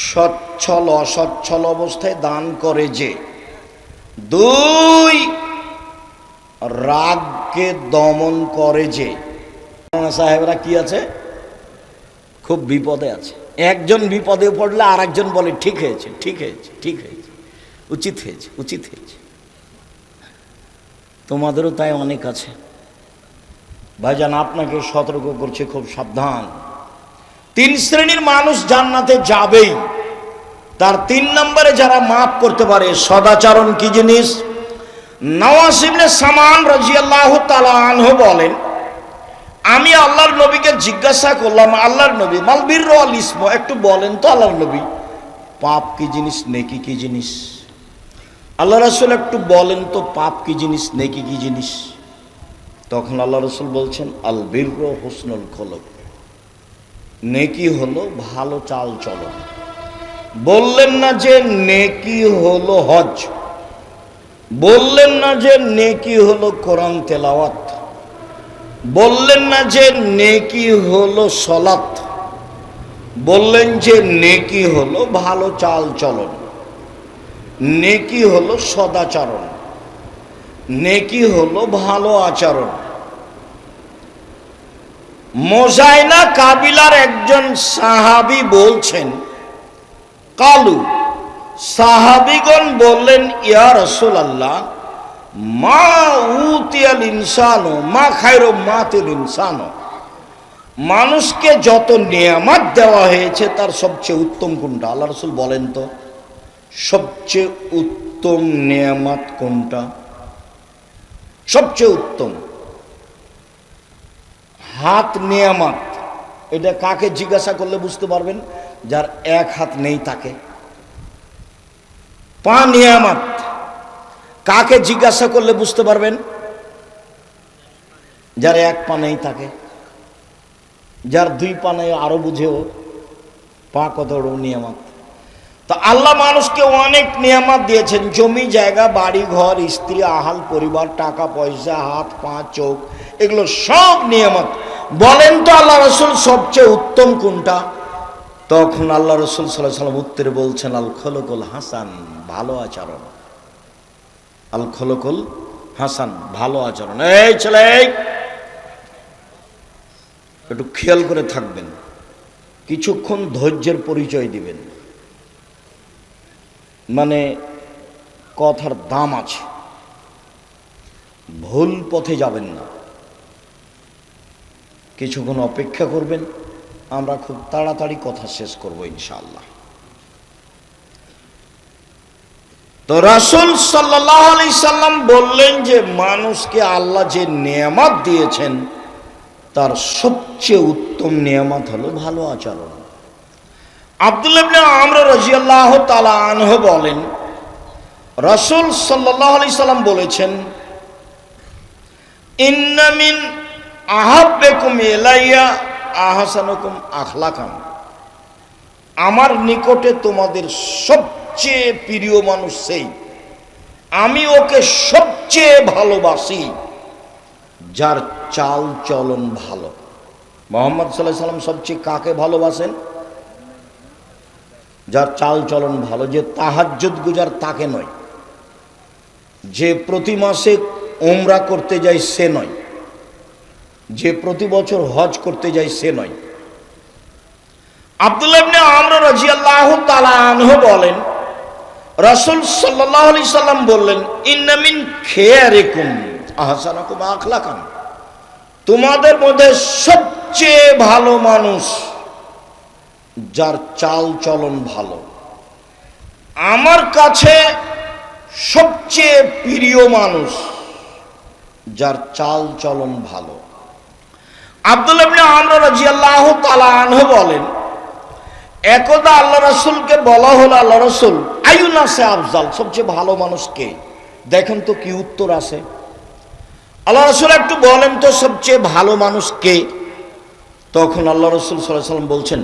সচ্ছল অসচ্ছল অবস্থায় দান করে যে। 2, রাগকে দমন করে যে। সাহেবরা কি আছে? খুব বিপদে আছে। একজন বিপদে পড়লে আর একজন বলে ঠিক হয়েছে, ঠিক হয়েছে, ঠিক হয়েছে, উচিত হয়েছে, উচিত হয়েছে। তোমাদেরও তাই অনেক আছে। ভাইজান, আপনাকে সতর্ক করছে, খুব সাবধান। 3 শ্রেণীর মানুষ জান্নাতে যাবেই। তার 3 নম্বরে যারা মাফ করতে পারে। সদাচরণ কি জিনিস? নওয়াস ইবনে সামান রাদিয়াল্লাহু তাআলা আনহু বলেন, আমি আল্লাহর নবীকে জিজ্ঞাসা করলাম, আল্লাহর নবী, মাল বির ওয়াল ইসম, একটু বলেন তো আল্লাহর নবী, পাপ কি জিনিস, নেকি কি জিনিস? আল্লাহ রাসূল একটু বলেন তো, পাপ কি জিনিস, নেকি কি জিনিস? তখন আল্লাহ রাসূল বলছেন, আল বিররু হুসনুল খুলুক, নেকি হলো ভালো চাল চলন। বললেন না যে নেকি হলো হজ, বললেন না যে নেকি হলো কোরআন তেলাওয়াত, বললেন না যে নেকি হলো সালাত, বললেন যে নেকি হলো ভালো চাল চলন, নেকি হলো সদাচরণ, নেকি হলো ভালো আচরণ। মোজাইনা কাবিলার একজন সাহাবী বলছেন, কালু, সাহাবীগণ বললেন, ইয়া রাসূলুল্লাহ, মা উতিয়াল ইনসানু মা খায়রু মাতিল ইনসানু, মানুষকে যত নিয়ামত দেওয়া হয়েছে তার সবচেয়ে উত্তম কোনটা? আল্লাহ রাসূল বলেন তো, সবচেয়ে উত্তম নিয়ামত কোনটা? সবচেয়ে উত্তম হাত নিয়ামত। এটা কাকে জিজ্ঞাসা করলে বুঝতে পারবেন? যার 1 হাত নেই তাকে। পা নিয়ামত, কাকে জিজ্ঞাসা করলে বুঝতে পারবেন? যার 1 পা নেই তাকে। যার 2 পা নেই আরো বুঝেও পা কত বড় নিয়ামত। তো আল্লাহ মানুষকে অনেক নিয়ামত দিয়েছেন, জমি জায়গা, বাড়ি ঘর, স্ত্রী, আহাল পরিবার, টাকা পয়সা, হাত পা চোখ, এগুলো সব নিয়ামত। বলেন তো আল্লাহ রাসূল সবচেয়ে উত্তম কোনটা? তখন আল্লাহ রাসূল সাল্লাল্লাহু আলাইহি ওয়াসাল্লাম উত্তরে বলছেন, আল খুলুকুল হাসান, ভালো আচরণ। আল খুলুকুল হাসান, ভালো আচরণ। এই ছেলে, একটু খেয়াল করে থাকবেন, কিছুক্ষণ ধৈর্যের পরিচয় দিবেন, মানে কথার দাম আছে, ভুল পথে যাবেন না। কিছুক্ষণ অপেক্ষা করবেন, আমরা খুব তাড়াতাড়ি কথা শেষ করব ইনশাআল্লাহ। তো রাসূল সাল্লাল্লাহু আলাইহি সাল্লাম বললেন যে মানুষকে আল্লাহ যে নেয়ামত দিয়েছেন তার সবচেয়ে উত্তম নেয়ামত হলো ভালো আচরণ। আব্দুল্লাহ ইবনে আমর রাদিয়াল্লাহু তাআলা আনহু বলেন, রাসূল সাল্লাল্লাহু আলাইহি সাল্লাম বলেছেন, ইন্না মিন আহাব্বিকুম ইলাইয়া আহসানুকুম আখলাকান, আমার নিকটে তোমাদের সবচেয়ে প্রিয় মানুষ সেই, আমি ওকে সবচেয়ে ভালোবাসি যার চাল চলন ভালো। মুহাম্মদ সাল্লাল্লাহু আলাইহি সাল্লাম সবচেয়ে কাকে ভালোবাসেন? যার চাল চলন ভালো, যে তাহাজ্জুদ গুজার তাকে নয়, যে প্রতি মাসে উমরা করতে যায় সে নয়, যে প্রতি বছর হজ করতে যায় সে নয়। আব্দুল্লাহ ইবনে আমর রাদিয়াল্লাহু তাআলা আনহু বলেন, রাসূল সাল্লাল্লাহু আলাইহি সাল্লাম বললেন, ইন্না মিন খিয়ারিকুম আহসানুকুম আখলাকান, তোমাদের মধ্যে সবচেয়ে ভালো মানুষ যার চাল চলন ভালো। আমার কাছে সবচেয়ে প্রিয় মানুষ যার চাল চলন ভালো। আব্দুল্লাহ ইবনে আমর রাদিয়াল্লাহু তাআলা আনহু বলেন, একদা আল্লাহ রাসূলকে বলা হলো, আল্লাহ রাসূল আইয়ুন্নাসে আফজাল, সবচেয়ে ভালো মানুষ কে? দেখেন তো কি উত্তর আসে। আল্লাহ রাসূল একটু বলেন তো সবচেয়ে ভালো মানুষ কে? তখন আল্লাহ রাসূল সাল্লাল্লাহু আলাইহি ওয়াসাল্লাম বলছেন,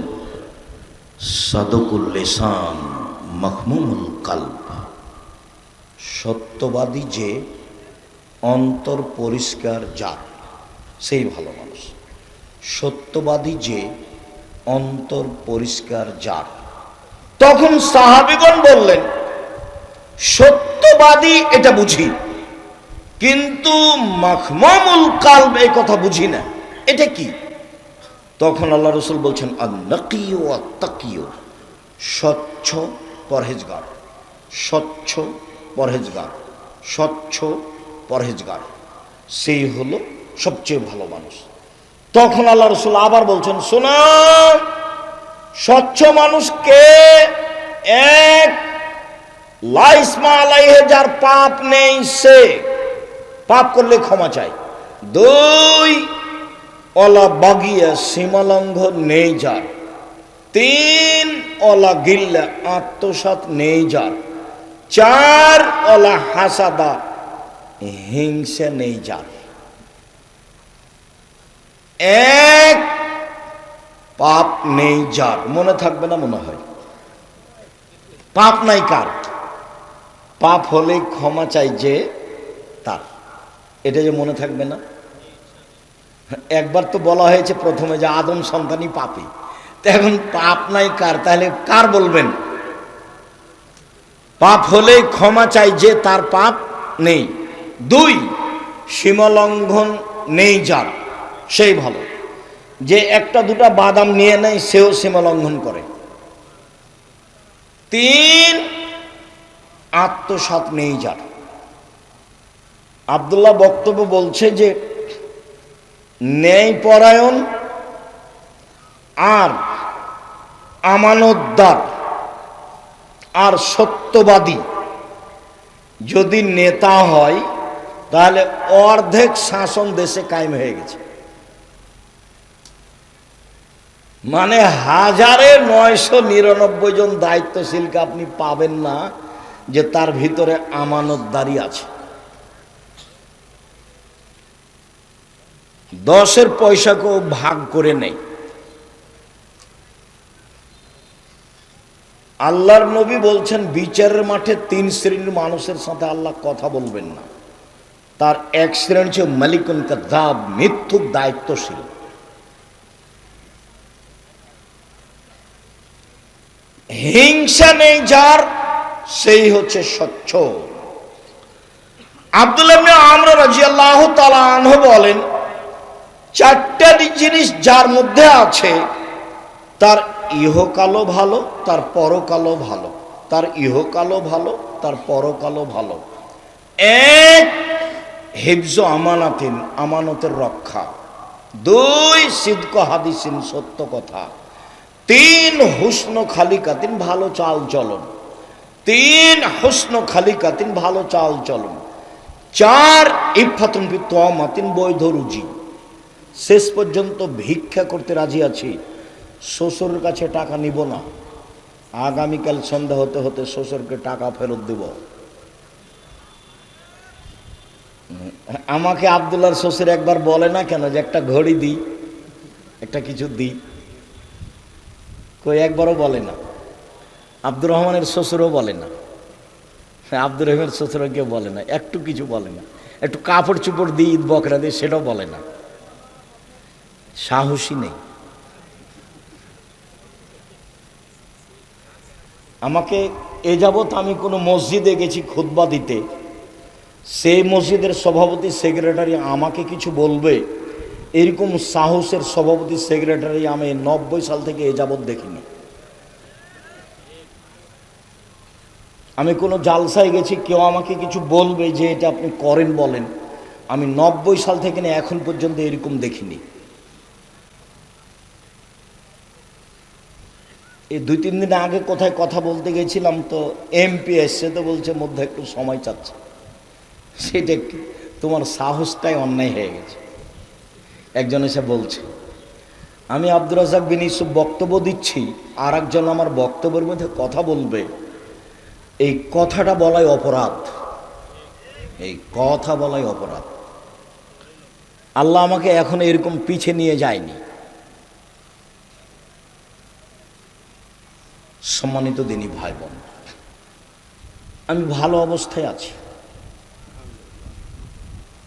সাদকুল লিসান মাখমুমুল কলব, সত্যবাদী যে অন্তর পরিষ্কার যার, সেই ভালো মানুষ। সত্যবাদী যে অন্তর পরিষ্কার যার। তখন সাহাবীগণ বললেন, সত্যবাদী এটা বুঝি, কিন্তু মাখমুমুল কলব এই কথা বুঝি না, এটা কি? তখন আল্লাহ রাসূল বলছেন, আন-নাকিয়ু ওয়াত-তাকিয়ু, স্বচ্ছ পরহেজগার, স্বচ্ছ পরহেজগার, স্বচ্ছ পরহেজগার, সেই হলো সবচেয়ে ভালো মানুষ। তখন আল্লাহ রাসূল আবার বলছেন, শোনো, স্বচ্ছ মানুষ কে? এক, লা ইসমা আলাইহি, যার পাপ নেই, সে পাপ করলে ক্ষমা চায়। দুই, অলা বাগিয়া, সীমালঙ্ঘন নেই যার। তিন, অলা গিল্লা, আত্মসাৎ নেই যার। চার, অলা হাসাদা, হিংসা নেই যার। এক, পাপ নেই যার। মনে থাকবে না মনে হয়? পাপ নাই কার? পাপ হলে ক্ষমা চাই যে তার, এটা যে মনে থাকবে না? একবার তো বলা হয়েছে প্রথমে যে আদম সন্তানই পাপী, তো এখন পাপ নাই কার, তাহলে কার বলবেন? পাপ হলে ক্ষমা চাই যে তার পাপ নেই। দুই, সীমালঙ্ঘন নেই যার, সেই ভালো। যে একটা দুটা বাদাম নিয়ে নেয় সেও সীমালঙ্ঘন করে। তিন, আত্মসাৎ নেই যার। আব্দুল্লাহ বক্তব্য বলছে যে ন্যায়পরায়ণ আর আমানতদার আর সত্যবাদী যদি নেতা হয় তাহলে অর্ধেক শাসন দেশে কায়েম হয়ে গেছে। মানে 1999 জন দায়িত্বশীলকে আপনি পাবেন না যে তার ভিতরে আমানতদারি আছে। 10-এর পয়সাকেও ভাগ করে নেই। আল্লাহর নবী বলছেন, বিচারের মাঠে 3 শ্রেণীর মানুষের সাথে আল্লাহ কথা বলবেন না। তার এক শ্রেণী হচ্ছে মালিকুন কাযাব, মিথ্যুক দায়িত্বশীল। হিংসা নেই যার, সেই হচ্ছে স্বচ্ছ। আব্দুল্লাহ ইবনে আমর রাদিয়াল্লাহু তাআলা আনহু বলেন, 4টা জিনিস যার মধ্যে আছে তার ইহকালও ভালো, তার পরকালও ভালো। তার ইহকালও ভালো, তার পরকালও ভালো। এক, হিফজ আমানাতিন, আমানতের রক্ষা। 2, সিদক হাদিসিন, সত্য কথা। 3, হুসন খালিকাতিন, ভালো চাল চলন। তিন হুসন খালিকা, তিন ভালো চাল চলন, চার ইফাতুন ফি তোয়ামা, তিন বৈধ রুজি। শেষ পর্যন্ত ভিক্ষা করতে রাজি আছি, শ্বশুরের কাছে টাকা নিব না, আগামীকাল সন্ধ্যা হতে হতে শ্বশুরকে টাকা ফেরত দেব। আমাকে আব্দুল্লাহর শ্বশুর একবার বলে না কেন যে একটা ঘড়ি দিই, একটা কিছু দিই? কই একবারও বলে না। আব্দুর রহমানের শ্বশুরও বলে না, আব্দুর রহমানের শ্বশুরও কেউ বলে না, একটু কিছু বলে না, একটু কাপড় চুপড় দিই, ঈদ বকরা দিই, সেটাও বলে না। সাহসী নেই। আমাকে এ যাবৎ আমি কোনো মসজিদে গেছি খুতবা দিতে, সেই মসজিদের সভাপতি সেক্রেটারি আমাকে কিছু বলবে এরকম সাহসের সভাপতি সেক্রেটারি আমি 90 সাল থেকে এ যাবৎ দেখিনি। আমি কোনো জালসায় গেছি, কেউ আমাকে কিছু বলবে যে এটা আপনি করেন বলেন, আমি 90 সাল থেকে না এখন পর্যন্ত এরকম দেখিনি। এই 2-3 দিন আগে কোথায় কথা বলতে গেছিলাম, তো এমপি এসছে, তো বলছে মধ্যে একটু সময় চাচ্ছে। সেটা তোমার সাহসটাই অন্যায় হয়ে গেছে। একজন এসে বলছে আমি আব্দুর রাজ্জাক বিন ইউসুফ বক্তব্য দিচ্ছি, আর একজন আমার বক্তব্যের মধ্যে কথা বলবে, এই কথাটা বলাই অপরাধ, এই কথা বলাই অপরাধ। আল্লাহ আমাকে এখন এরকম পিছে নিয়ে যায়নি। সম্মানিত দিনী ভাই বোন, আমি ভালো অবস্থায় আছি,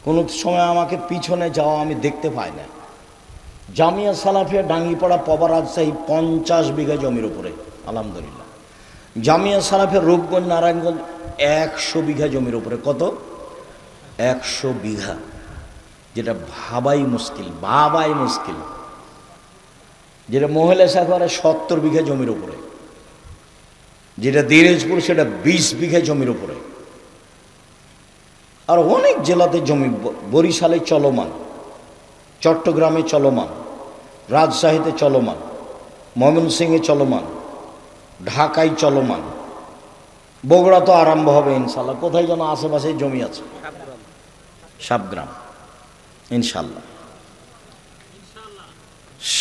কোনো সময় আমাকে পিছনে যাওয়া আমি দেখতে পাই না। জামিয়া সালাফিয়া ডাঙ্গিপাড়া পবা রাজশাহী 50 বিঘা জমির উপরে, আলহামদুলিল্লাহ। জামিয়া সালাফিয়া রূপগঞ্জ নারায়ণগঞ্জ 100 বিঘা জমির উপরে। কত? 100 বিঘা, যেটা ভাবাই মুশকিল, ভাবাই মুশকিল। যেটা মহিলা শাখারে 70 বিঘা জমির উপরে, যেটা দিনাজপুর সেটা 20 বিঘা জমির উপরে, আর অনেক জেলাতে জমি, বরিশালে চলমান, চট্টগ্রামে চলমান, রাজশাহীতে চলমান, ময়মনসিংহে চলমান, ঢাকায় চলমান, বগুড়া তো আরম্ভ হবে ইনশাল্লাহ। কোথায় যেন আশেপাশে জমি আছে, সাবগ্রাম, ইনশাল্লাহ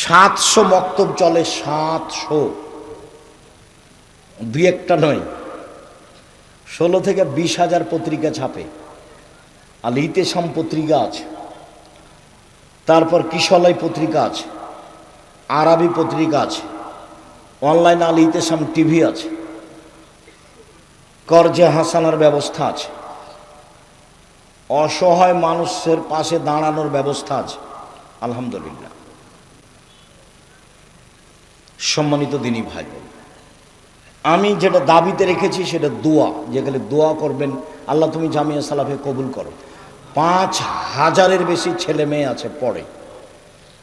700 মক্তব চলে, 700, 2-1টা নয়, 16 থেকে 20 হাজার পত্রিকা ছাপে। আল ইতেসাম পত্রিকা আছে, তারপর কিশলয় পত্রিকা আছে, আরবি পত্রিকা আছে, অনলাইন আল ইতেসাম টিভি আছে, করজে হাসানার ব্যবস্থা আছে, অসহায় মানুষের পাশে দাঁড়ানোর ব্যবস্থা আছে, আলহামদুলিল্লাহ। সম্মানিত দিনী ভাই, আমি যেটা দাবিতে রেখেছি সেটা দোয়া, যেখানে দোয়া করবেন আল্লাহ তুমি জামিয়া সালাফে কবুল করো। 5000-এর বেশি ছেলে মেয়ে আছে পড়ে,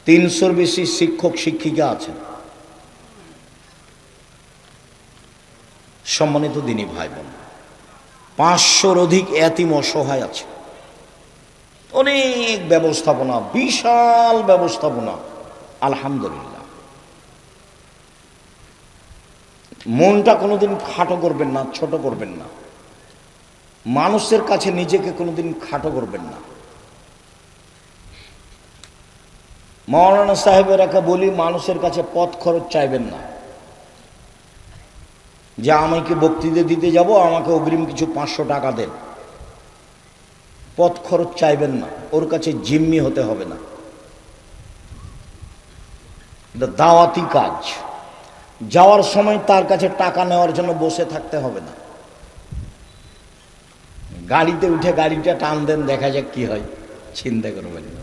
300-র বেশি শিক্ষক শিক্ষিকা আছেন। সম্মানিত দিনী ভাই বোন, 500-র অধিক এতিম অসহায় আছে। অনেক ব্যবস্থাপনা, বিশাল ব্যবস্থাপনা, আলহামদুলিল্লাহ। মনটা কোনোদিন খাটো করবেন না, ছোট করবেন না, মানুষের কাছে নিজেকে কোনোদিন খাটো করবেন না। মাওলানা সাহেবের একা বলি, মানুষের কাছে পথ খরচ চাইবেন না, যে আমাকে বক্তৃতা দিতে যাব আমাকে অগ্রিম কিছু 500 টাকা দেন, পথ খরচ চাইবেন না, ওর কাছে জিম্মি হতে হবে না। এটা দাওয়াতি কাজ, যাওয়ার সময় তার কাছে টাকা নেওয়ার জন্য বসে থাকতে হবে না। গাড়িতে উঠে গাড়িটা টান দেন, দেখা যাক কি হয়, চিন্তা করবেন না,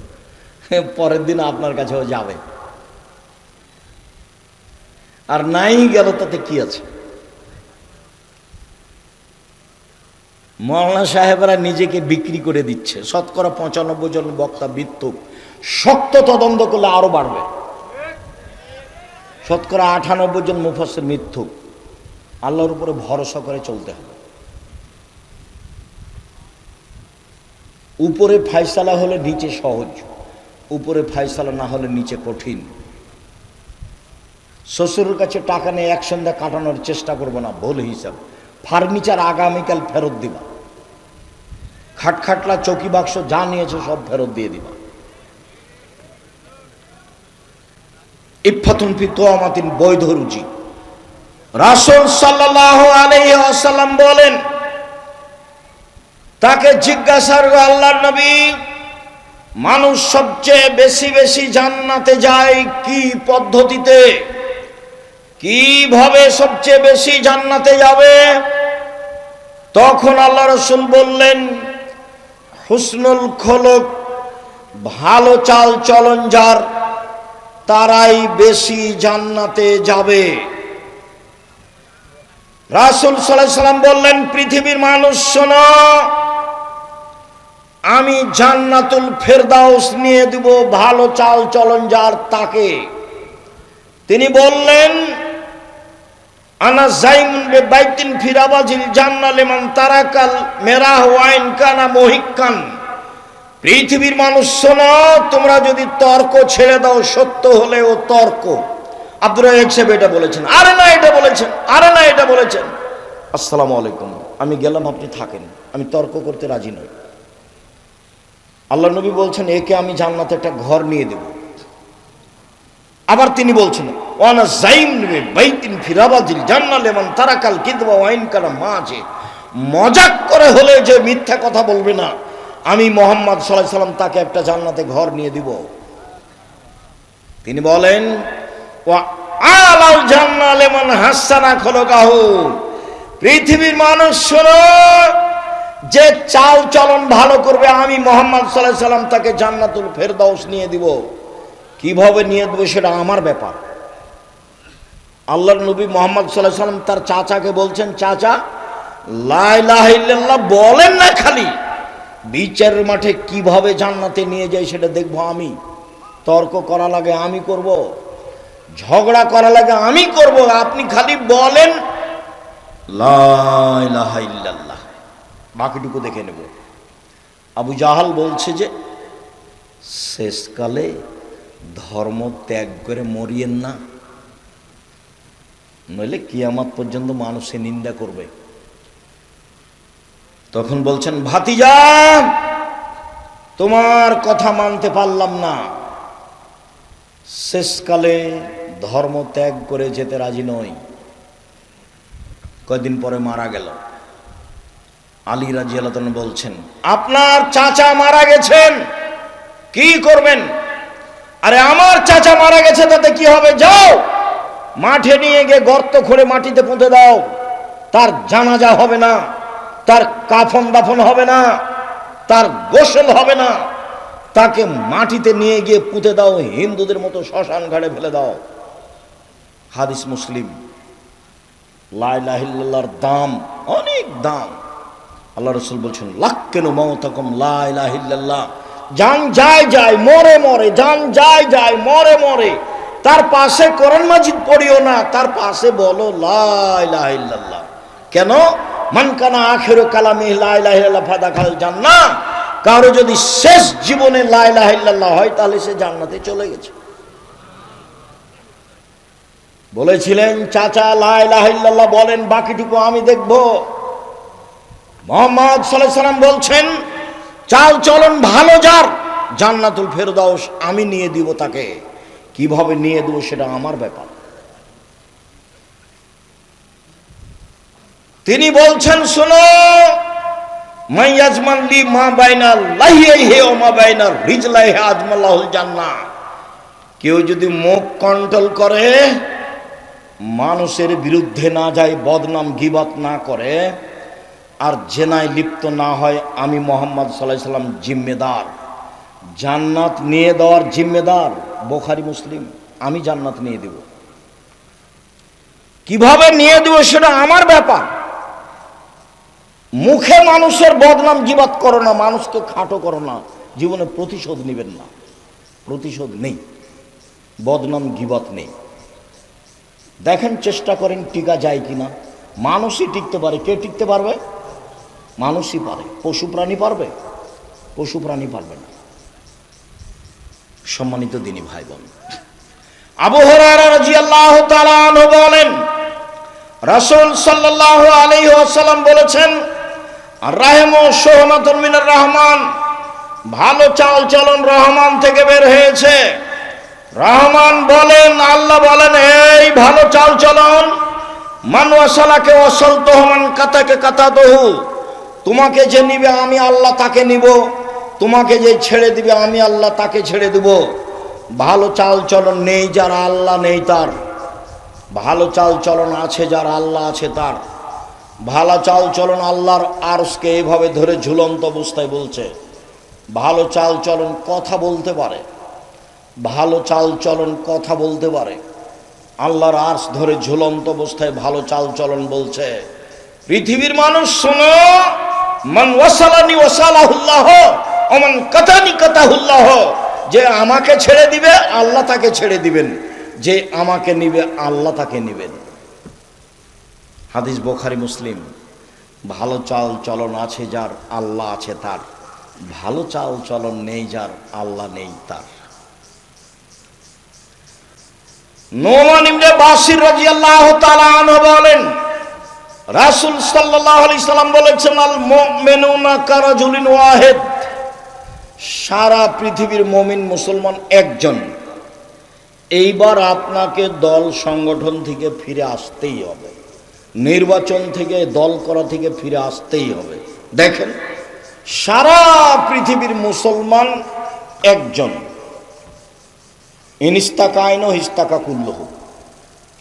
পরের দিন আপনার কাছেও যাবে, আর নাই গেল তাতে কি আছে। মাওলানা সাহেবরা নিজেকে বিক্রি করে দিচ্ছে, শতকরা 95 জন বক্তা মিথ্যুক, শক্ত তদন্ত করলে আরো বাড়বে। শতকরা 98 জন মুফাসসির মিথ্যুক। আল্লাহর উপরে ভরসা করে চলতে হবে। উপরে ফায়সালা হলে নিচে সহজ, উপরে ফায়সালা না হলে নিচে কঠিন। শ্বশুরের কাছে টাকা নিয়ে এক সন্ধ্যা কাটানোর চেষ্টা করবো না, ভুল হিসাব। ফার্নিচার আগামীকাল ফেরত দিবা, খাটখাটলা চৌকি বাক্স যা নিয়েছে সব ফেরত দিয়ে দিবা। ইফাতুন ফি তোয়ামাতিন, বৈধ রুজি। রাসূল সাল্লাল্লাহু আলাইহি ওয়াসাল্লাম বলেন, তাকে জিজ্ঞাসা করল, আল্লাহর নবী, মানুষ সবচেয়ে বেশি বেশি জান্নাতে যায় কি পদ্ধতিতে, কিভাবে সবচেয়ে বেশি জান্নাতে যাবে? তখন আল্লাহ রাসূল বললেন, হুসনুল খলক, ভালো চাল চলন যার, তারাই বেশি জান্নাতে যাবে। রাসূল সাল্লাল্লাহু আলাইহি সাল্লাম বললেন, পৃথিবীর মানুষ শোনো, আমি জান্নাতুল ফেরদাউস নিয়ে দেব ভালো চাল চলন যার তাকে। তিনি বললেন, আনা জাইমুন বিবাইতিন ফি রাবাজিল জান্নাহ লিমান তারাকাল মেরাহ ওয়াইন কানা মুহিক্কান। পৃথিবীর মানুষ শোনো, তোমরা যদি তর্ক ছেড়ে দাও, সত্য হলেও তর্ক। আব্দুর রাজ্জাক সাহেব এটা বলেছেন, আরে না এটা বলেছেন, আরে না এটা বলেছেন। আসসালামু আলাইকুম, আমি গেলাম, আপনি থাকেন, আমি তর্ক করতে রাজি নই। আল্লাহ নবী বলছেন, একে আমি জান্নাতে একটা ঘর নিয়ে দেব। আবার তিনি বলছেন, ওয়ানা জাইমুন বিবাইতিন ফি রাবাজিল জান্নাহ লিমান তারাকাল কিযবা ওয়াইন কানা মাযে। মজাক করে হলে যে মিথ্যা কথা বলবে না, আমি মুহাম্মদ সাল্লাল্লাহু আলাইহি সাল্লাম তাকে একটা জান্নাতে ঘর নিয়ে দিব। তিনি বলেন, ওয়া আলাল জান্নাহ লিমান হাসানা খলকাহু। পৃথিবীর মানুষ শোনো, যে চাল চলন ভালো করবে, আমি মুহাম্মদ সাল্লাল্লাহু আলাইহি সাল্লাম তাকে জান্নাতুল ফেরদাউস নিয়ে দিব। কিভাবে নিয়ে দেব সেটা আমার ব্যাপার। আল্লাহর নবী মুহাম্মদ সাল্লাল্লাহু আলাইহি সাল্লাম তার চাচাকে বলছেন, চাচা লা ইলাহা ইল্লাল্লাহ বলেন না, খালি বিচারের মাঠে কিভাবে জান্নাতে নিয়ে যায় সেটা দেখবো আমি। তর্ক করা লাগে আমি করব, ঝগড়া করা লাগে আমি করব, আপনি খালি বলেন লা ইলাহা ইল্লাল্লাহ, বাকিটুকু দেখে নেব। আবু জাহাল বলছে যে শেষকালে ধর্ম ত্যাগ করে মরিয়েন না, নইলে কিয়ামত পর্যন্ত মানুষে নিন্দা করবে। তখন বলছেন, ভাতিজা তোমার কথা মানতে পারলাম না, শেষকালে ধর্ম ত্যাগ করে যেতে রাজি নই। কয়দিন পরে মারা গেল। আলী রাদিয়াল্লাহু তাআলা বলছেন, আপনার চাচা মারা গেছেন, কি করবেন? আরে আমার চাচা মারা গেছে, তাতে কি হবে, যাও মাঠে নিয়ে গিয়ে গর্ত খুঁড়ে মাটিতে পুঁতে দাও, তার জানাজা হবে না, তার কাফন দাফন হবে না, তার গোসল হবে না, তাকে মাটিতে নিয়ে গিয়ে পুঁতে দাও, হিন্দুদের মতো শ্মশান ঘাটে ফেলে দাও। হাদিস মুসলিম। লা ইলাহা ইল্লাল্লাহর দাম অনেক দাম। আল্লাহ রাসূল বলছেন, লাক্কিনু মাউতাকুম লা ইলাহা ইল্লাল্লাহ। জান যায় যায় মরে মরে, জান যায় যায় মরে মরে, তার পাশে কোরআন মাজিদ পড়িও না, তার পাশে বলো লা ইলাহা ইল্লাল্লাহ। কেন? মান কানা আখিরু কালামি লা ইলাহা ইল্লাল্লাহ ফাদাখাল জান্নাহ। কারো যদি শেষ জীবনে লা ইলাহা ইল্লাল্লাহ হয়, তাহলে সে জান্নাতে চলে গেছে। বলেছিলেন, চাচা লা ইলাহা ইল্লাল্লাহ বলেন, বাকিটুকু আমি দেখব। মুহাম্মদ সাল্লাল্লাহু আলাইহি সাল্লাম বলছেন, চাল চলন ভালো যার, জান্নাতুল ফেরদাউস আমি নিয়ে দিব তাকে। কিভাবে নিয়ে দেব সেটা আমার ব্যাপার। তিনি বলছেন, শোনো, মাইয়াজমান লি মা বাইনা লাহিয়াহি ওয়া মা বাইনা রিজলাইহি আজমাল্লাহুল জান্নাহ। কেউ যদি মুখ কন্ট্রোল করে, মানুষের বিরুদ্ধে না যায়, বদনাম গীবত না করে, আর জেনায় লিপ্ত না হয়, আমি মুহাম্মদ সাল্লাল্লাহু আলাইহি সাল্লাম জিম্মেদার, জান্নাত নিয়ে দেওয়ার জিম্মেদার। বুখারী মুসলিম। আমি জান্নাত নিয়ে দেব। কিভাবে নিয়ে দেব সেটা আমার ব্যাপার। মুখে মানুষের বদনাম গীবত করো না, মানুষকে খাটো করো না, জীবনে প্রতিশোধ নেবেন না। প্রতিশোধ নেই, বদনাম গীবত নেই। দেখেন, চেষ্টা করেন টিকা যায় কিনা। মানুষই টিকতে পারে, কে টিকতে পারবে? মানুষই পারে। পশু প্রাণী পারবে? পশু প্রাণী পারবে না। সম্মানিত দিনী ভাই বোন, আবু হুরায়রা রাদিয়াল্লাহু তাআলা আনহু বলেন, রাসূল সাল্লাল্লাহু আলাইহি ওয়াসাল্লাম বলেছেন, রাহমু শুহমাতুন মিনার রহমান, ভালো চাল চলন রহমান থেকে বের হয়েছে। রহমান বলেন, আল্লাহ বলেন, এই ভালো চাল চলন, মান ওয়াসালাকে ওয়াসালতুহু, মান কাতাকে কাতাতুহু, তোমাকে যে নিবে আমি আল্লাহ তাকে নিব, তোমাকে যে ছেড়ে দিবে আমি আল্লাহ তাকে ছেড়ে দেব। ভালো চাল চলন নেই যার আল্লাহ নেই তার, ভালো চাল চলন আছে যার আল্লাহ আছে তার। ভালো চাল চলন আল্লাহর আরশকে এইভাবে ধরে ঝুলন্ত অবস্থায় বলছে। ভালো চাল চলন কথা বলতে পারে, ভালো চাল চলন কথা বলতে পারে। আল্লাহর আরশ ধরে ঝুলন্ত অবস্থায় ভালো চাল চলন বলছে। পৃথিবীর মানুষ শোনো, মান ওয়াসালানি ওয়াসালাহুল্লাহ ওয়া মান কাতানি কাতাহুল্লাহ, যে আমাকে ছেড়ে দিবে আল্লাহ তাকে ছেড়ে দিবেন, যে আমাকে নিবে আল্লাহ তাকে নিবেন। হাদিস বুখারী মুসলিম। ভালো চাল চলন আছে যার আল্লাহ আছে তার, ভালো চাল চলন নেই যার আল্লাহ নেই তার। নোমান ইবনে বাশির রাদিয়াল্লাহু তাআলা আনহু বলেন, রাসূল সাল্লাল্লাহু আলাইহি সাল্লাম বলেছেন, আল মুমিনুনা কারাজুলিন ওয়াহিদ, সারা পৃথিবীর মুমিন মুসলমান একজন। এইবার আপনাকে দল সংগঠন থেকে ফিরে আসতেই হবে, নির্বাচন থেকে দল করা থেকে ফিরে আসতেই হবে। দেখেন, সারা পৃথিবীর মুসলমান একজন। ইনিস্তাকা আইন হিস্তাকা কুল্লহ,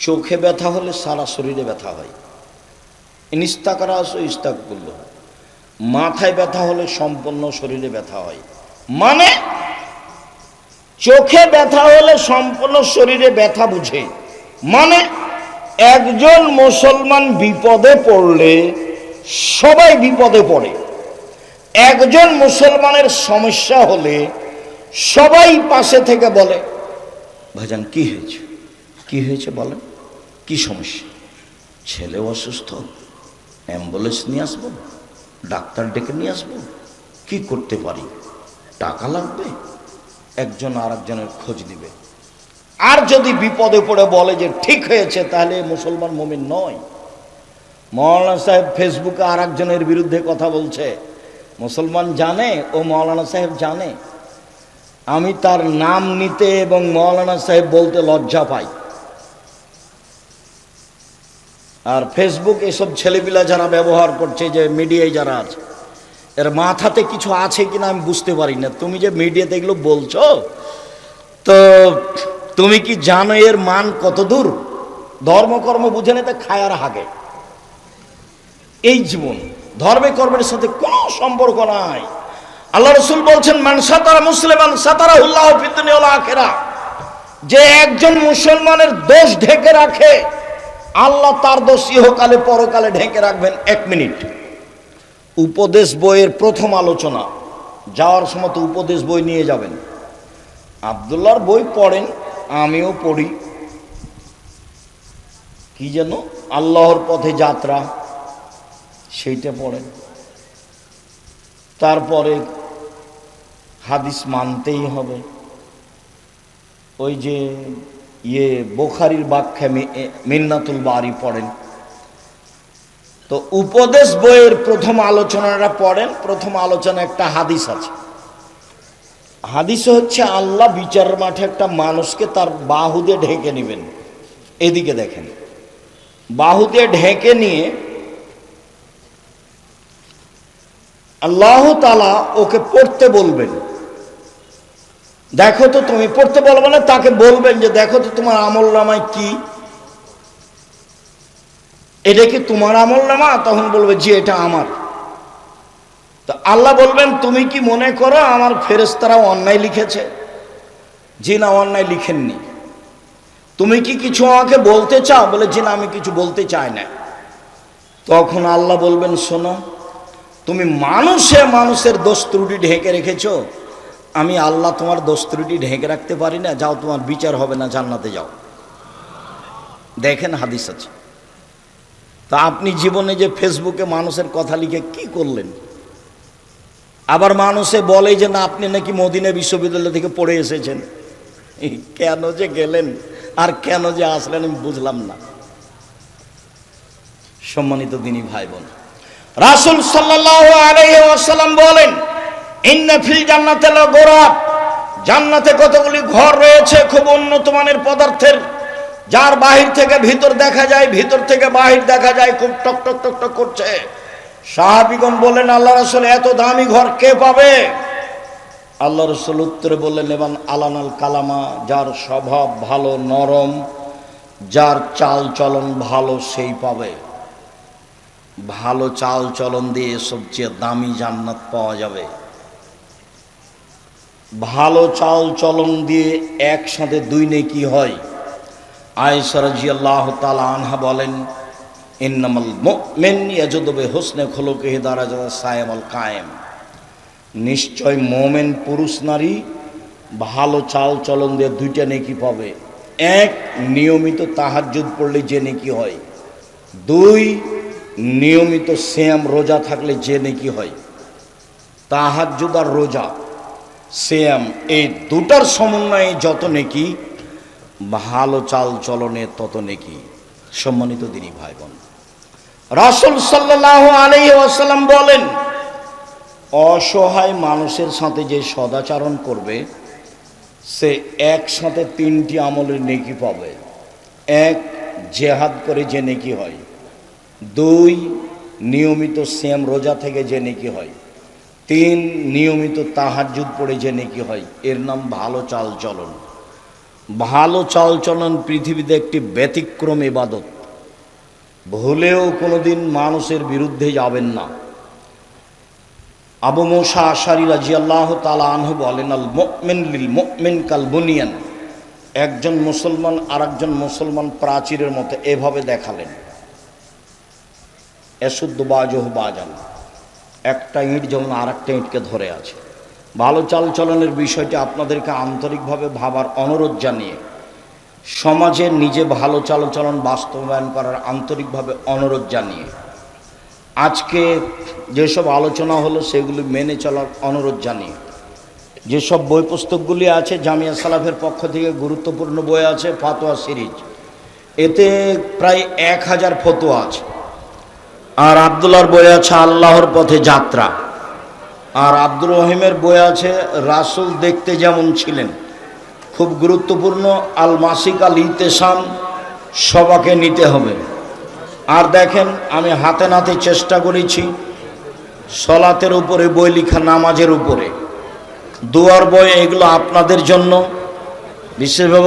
চোখে ব্যথা হলে সারা শরীরে ব্যথা হয়। ইনিস্তাকারা আসো ইস্তাক কুল্লহ, মাথায় ব্যথা হলে সম্পূর্ণ শরীরে ব্যথা হয়। মানে চোখে ব্যথা হলে সম্পূর্ণ শরীরে ব্যথা বুঝে। মানে একজন মুসলমান বিপদে পড়লে সবাই বিপদে পড়ে। একজন মুসলমানের সমস্যা হলে সবাই পাশে থেকে বলে, ভাইজান কি হয়েছে, কি হয়েছে বলেন, কি সমস্যা? ছেলে অসুস্থ, অ্যাম্বুলেন্স নিয়ে আসবো, ডাক্তার ডেকে নিয়ে আসবো, কি করতে পারি, টাকা লাগবে, একজন আর একজনের খোঁজ দিবে। আর যদি বিপদে পড়ে বলে যে ঠিক হয়েছে, তাহলে মুসলমান মুমিন নয়। মৌলানা সাহেব ফেসবুকে আর একজনের বিরুদ্ধে কথা বলছে, মুসলমান জানে ও মৌলানা সাহেব জানে। আমি তার নাম নিতে এবং মৌলানা সাহেব বলতে লজ্জা পাই। আর ফেসবুক এসব ছেলেপিলা যারা ব্যবহার করছে, যে মিডিয়ায় যারা আছে, এর মাথাতে কিছু আছে কিনা আমি বুঝতে পারি না। তুমি যে মিডিয়াতে এগুলো বলছো, তো তুমি কি জানো এর মান কত দূর? ধর্মকর্ম বুঝে নিতে খায় আর হাগে। এই জীবন ধর্মে কর্মের সাথে কোনো সম্পর্ক নাই। আল্লাহ রাসূল বলছেন, মান সাতারা মুসলিমান সাতারাহুল্লাহু ফিদ দুনিয়া ওয়াল আখিরাহ, যে একজন মুসলমানের দোষ ঢেকে রাখে, আল্লাহ তার দোষ ইহকালে পরকালে ঢেকে রাখবেন। 1 মিনিট, উপদেশ বইয়ের প্রথম আলোচনা, যাওয়ার সময় তো উপদেশ বই নিয়ে যাবেন। আব্দুল্লাহর বই পড়েন, আমিও পড়ি। কি যেন আল্লাহর পথে যাত্রা, সেইটা পড়েন। তারপরে হাদিস মানতেই হবে। ওই যে বুখারীর ব্যাখ্যা মিন্নাতুল বারি পড়েন। তো উপদেশ বইয়ের প্রথম আলোচনাটা পড়েন। প্রথম আলোচনা একটা হাদিস আছে। হাদিস হচ্ছে, আল্লাহ বিচার মাঠে একটা মানুষকে তার বাহু দিয়ে ঢেকে নেবেন। এদিকে দেখেন, বাহু দিয়ে ঢেকে নিয়ে আল্লাহ তাআলা ওকে পড়তে বলবেন। দেখো তো, তুমি পড়তে বলবে না, তাকে বলবেন যে দেখো তো তোমার আমল নামায় কি, এটা কি তোমার আমল নামা? তখন বলবে জি এটা আমার। তো আল্লাহ বলবেন, তুমি কি মনে করো আমার ফেরেশতারা অন্যায় লিখেছে? জি না, অন্যায় লিখেননি। তুমি কি কিছু আমাকে বলতে চাও? বলে জি না, আমি কিছু বলতে চাই না। তখন আল্লাহ বলবেন, শোনো, তুমি মানুষের দোষ ত্রুটি ঢেকে রেখেছো, আমি আল্লাহ তোমার দোষ ত্রুটি ঢেকে রাখতে পারি না, যাও তোমার বিচার হবে না, জান্নাতে যাও। দেখেন হাদিস আছে। তা আপনি জীবনে যে ফেসবুকে মানুষের কথা লিখে কি করলেন? আবার মানুষে বলে যে না, আপনি নাকি মদিনা বিশ্ববিদ্যালয় থেকে পড়ে এসেছেন। কেন যে গেলেন আর কেন যে আসলেন আমি বুঝলাম না। সম্মানিত দিনী ভাই বোন, রাসূল সাল্লাল্লাহু আলাইহি ওয়াসাল্লাম বলেন, ইন্না ফিল জান্নাতি লাগুরাব, জান্নাতে কতগুলি ঘর রয়েছে খুব উন্নত মানের পদার্থের, যার বাহির থেকে ভিতর দেখা যায়, ভিতর থেকে বাহির দেখা যায়, খুব টক টক টক টক করছে। সাহাবীগণ বললেন, আল্লাহ রাসূল এত দামি ঘর কে পাবে? আল্লাহ রাসূল উত্তরে বললেন, এবান আলানাল কালামা, যার স্বভাব ভালো নরম, যার চাল চলন ভালো সেই পাবে। ভালো চাল চলন দিয়ে সবচেয়ে দামি জান্নাত পাওয়া যাবে। ভালো চাল চলন দিয়ে একসাথে দুই নেকি হয়। আয়েশা রাদিয়াল্লাহু তাআলা আনহা বলেন, ইন্নামাল মুমিন ইয়াজুদু বিহুসনি খুলুকিহি দারাজাত সায়ামাল কায়েম, নিশ্চয় মুমিন পুরুষ নারী ভালো চাল চলন দিয়ে দুইটা নেকি পাবে। এক, নিয়মিত তাহাজ্জুদ পড়লে যে নেকি হয়। দুই, নিয়মিত সিয়াম রোজা থাকলে যে নেকি হয়। তাহাজ্জুদ আর রোজা, সিয়াম, এই দুটার সমন্বয়ে যত নেকি, ভালো চাল চলনে তত নেকি। সম্মানিত দিনী ভাই বোন, রাসূল সাল্লাল্লাহু আলাইহি ওয়াসাল্লাম বলেন, অসহায় মানুষের সাথে যে সদাচরণ করবে সে একসাথে তিনটি আমলের নেকি পাবে। এক, জিহাদ করে যে নেকি হয়। দুই, নিয়মিত সিয়াম রোজা থেকে যে নেকি হয়। তিন, নিয়মিত তাহাজ্জুদ পড়ে যে নেকি হয়। এর নাম ভালো চাল চলন। ভালো চাল চলন পৃথিবীতে একটি ব্যতিক্রম ইবাদত। ভুলেও কোনোদিন মানুষের বিরুদ্ধে যাবেন না। আবু মুসা আশআরী রাদিয়াল্লাহু তাআলা আনহু বলেন, আল মুমিন লিল মুমিন কাল বুনিয়ান, একজন মুসলমান আরেকজন মুসলমান প্রাচীরের মতো, এভাবে দেখালেন। এসুদ্দু বাজুহু বাজান, একটা ইঁট যেমন আরেকটা ইঁটকে ধরে আছে। ভালো চাল চলনের বিষয়টি আপনাদেরকে আন্তরিকভাবে ভাবার অনুরোধ জানিয়ে, সমাজে নিজে ভালো চালচলন বাস্তবায়ন করার আন্তরিকভাবে অনুরোধ জানিয়ে, আজকে যেসব আলোচনা হলো সেগুলি মেনে চলার অনুরোধ জানিয়ে, যেসব বই পুস্তকগুলি আছে জামিয়া সালাফের পক্ষ থেকে গুরুত্বপূর্ণ বই আছে ফাতোয়া সিরিজ, এতে প্রায় 1000 ফতোয়া আছে। আর আব্দুল্লাহর বই আছে আল্লাহর পথে যাত্রা। আর আব্দুর রহিমের বই আছে রাসূল দেখতে যেমন ছিলেন, খুব গুরুত্বপূর্ণ, আল মাসিক আল ইতেসাম, সবাকে নিতে হবে। আর দেখেন, আমি হাতে নাতে চেষ্টা করেছি সলাতের উপরে বই লেখা, নামাজের উপরে, দুয়ার বই, এগুলো আপনাদের জন্য বিশেষভাবে